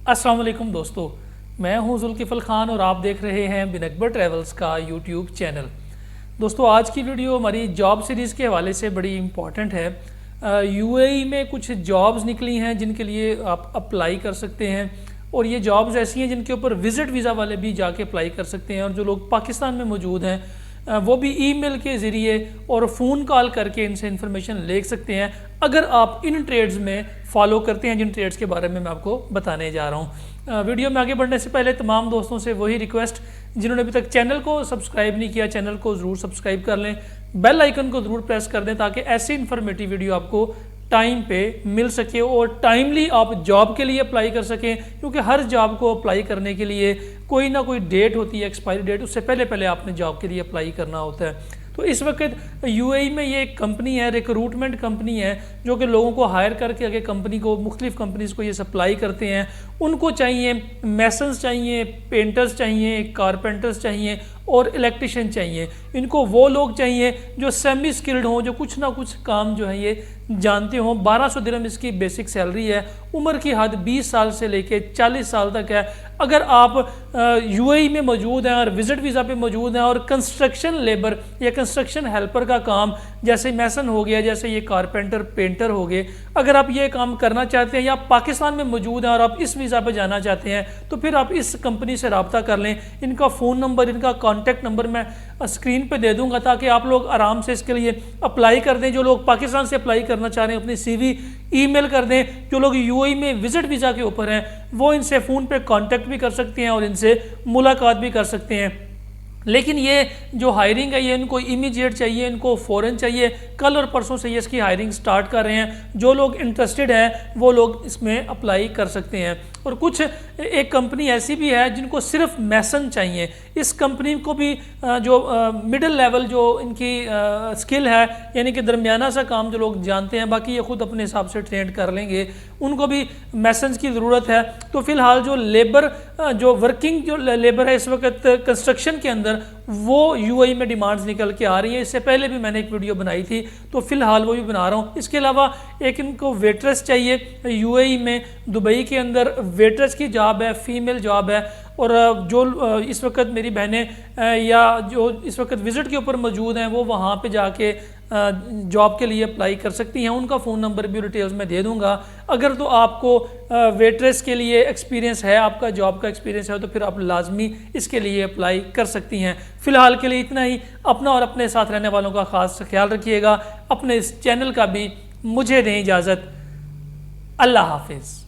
अस्सलाम वालेकुम दोस्तों, मैं हूं जुल्किफल खान और आप देख रहे हैं बिन अकबर ट्रैवल्स का यूट्यूब चैनल। दोस्तों, आज की वीडियो हमारी जॉब सीरीज़ के हवाले से बड़ी इम्पॉर्टेंट है। यूएई में कुछ जॉब्स निकली हैं जिनके लिए आप अप्लाई कर सकते हैं, और ये जॉब्स ऐसी हैं जिनके ऊपर विज़िट वीज़ा वाले भी जाके अप्लाई कर सकते हैं। और जो लोग पाकिस्तान में मौजूद हैं वो भी ईमेल के ज़रिए और फ़ोन कॉल करके इनसे इन्फॉर्मेशन ले सकते हैं, अगर आप इन ट्रेड्स में फॉलो करते हैं जिन ट्रेड्स के बारे में मैं आपको बताने जा रहा हूँ। वीडियो में आगे बढ़ने से पहले तमाम दोस्तों से वही रिक्वेस्ट, जिन्होंने अभी तक चैनल को सब्सक्राइब नहीं किया, चैनल को ज़रूर सब्सक्राइब कर लें, बेल आइकन को ज़रूर प्रेस कर दें ताकि ऐसी इन्फॉर्मेटिव वीडियो आपको टाइम पे मिल सके और टाइमली आप जॉब के लिए अप्लाई कर सकें। क्योंकि हर जॉब को अप्लाई करने के लिए कोई ना कोई डेट होती है, एक्सपायरी डेट, उससे पहले पहले आपने जॉब के लिए अप्लाई करना होता है। तो इस वक्त यूएई में ये एक कंपनी है, रिक्रूटमेंट कंपनी है, जो कि लोगों को हायर करके आगे कंपनी को, मुख्तलिफ कंपनीज़ को ये सप्लाई करते हैं। उनको चाहिए मैसन्स चाहिए, पेंटर्स चाहिए, कारपेंटर्स चाहिए और इलेक्ट्रिशियन चाहिए। इनको वो लोग चाहिए जो सेमी स्किल्ड हों, जो कुछ ना कुछ काम जो है ये जानते हों। 1200 दिरहम इसकी बेसिक सैलरी है। उम्र की हद 20 साल से लेके 40 साल तक है। अगर आप यूएई में मौजूद हैं और विजिट वीज़ा पे मौजूद हैं और कंस्ट्रक्शन लेबर या कंस्ट्रक्शन हेल्पर का काम, जैसे मैसन हो गया, जैसे ये कारपेंटर, पेंटर हो गए, अगर आप ये काम करना चाहते हैं या पाकिस्तान में मौजूद हैं और आप इस वीज़ा पे जाना चाहते हैं, तो फिर आप इस कंपनी से रब्ता कर लें। इनका फ़ोन नंबर, इनका कॉन्टैक्ट नंबर मैं स्क्रीन पे दे दूंगा ताकि आप लोग आराम से इसके लिए अप्लाई कर दें। जो लोग पाकिस्तान से अप्लाई करना चाह रहे हैं अपनी सीवी ईमेल कर दें। जो लोग यूएई में विजिट वीज़ा के ऊपर हैं वो इनसे फ़ोन पे कांटेक्ट भी कर सकते हैं और इनसे मुलाकात भी कर सकते हैं। लेकिन ये जो हायरिंग है ये इनको इमीडिएट चाहिए, इनको फ़ौरन चाहिए। कल और परसों से ये इसकी हायरिंग स्टार्ट कर रहे हैं। जो लोग इंटरेस्टेड हैं वो लोग इसमें अप्लाई कर सकते हैं। और कुछ एक कंपनी ऐसी भी है जिनको सिर्फ मैसन चाहिए। इस कंपनी को भी जो मिडिल लेवल जो इनकी स्किल है, यानी कि दरमियाना सा काम जो लोग जानते हैं, बाकी ये खुद अपने हिसाब से ट्रेन कर लेंगे, उनको भी मैसन्स की ज़रूरत है। तो फिलहाल जो लेबर, जो वर्किंग जो लेबर है इस वक्त कंस्ट्रक्शन के अंदर, वो यूएई में डिमांड्स निकल के आ रही है। इससे पहले भी मैंने एक वीडियो बनाई थी, तो फिलहाल वो भी बना रहा हूँ। इसके अलावा एक इनको वेट्रेस चाहिए। यूएई में दुबई के अंदर वेट्रेस की जॉब है, फीमेल जॉब है। और जो इस वक्त मेरी बहनें या जो इस वक्त विज़िट के ऊपर मौजूद हैं वो वहाँ पे जाके जॉब के लिए अप्लाई कर सकती हैं। उनका फ़ोन नंबर भी डिटेल्स में दे दूंगा। अगर तो आपको वेट्रेस के लिए एक्सपीरियंस है, आपका जॉब का एक्सपीरियंस है, तो फिर आप लाजमी इसके लिए अप्लाई कर सकती हैं। फ़िलहाल के लिए इतना ही। अपना और अपने साथ रहने वालों का ख़ास ख्याल रखिएगा। अपने इस चैनल का भी मुझे दें इजाज़त। अल्लाह हाफिज़।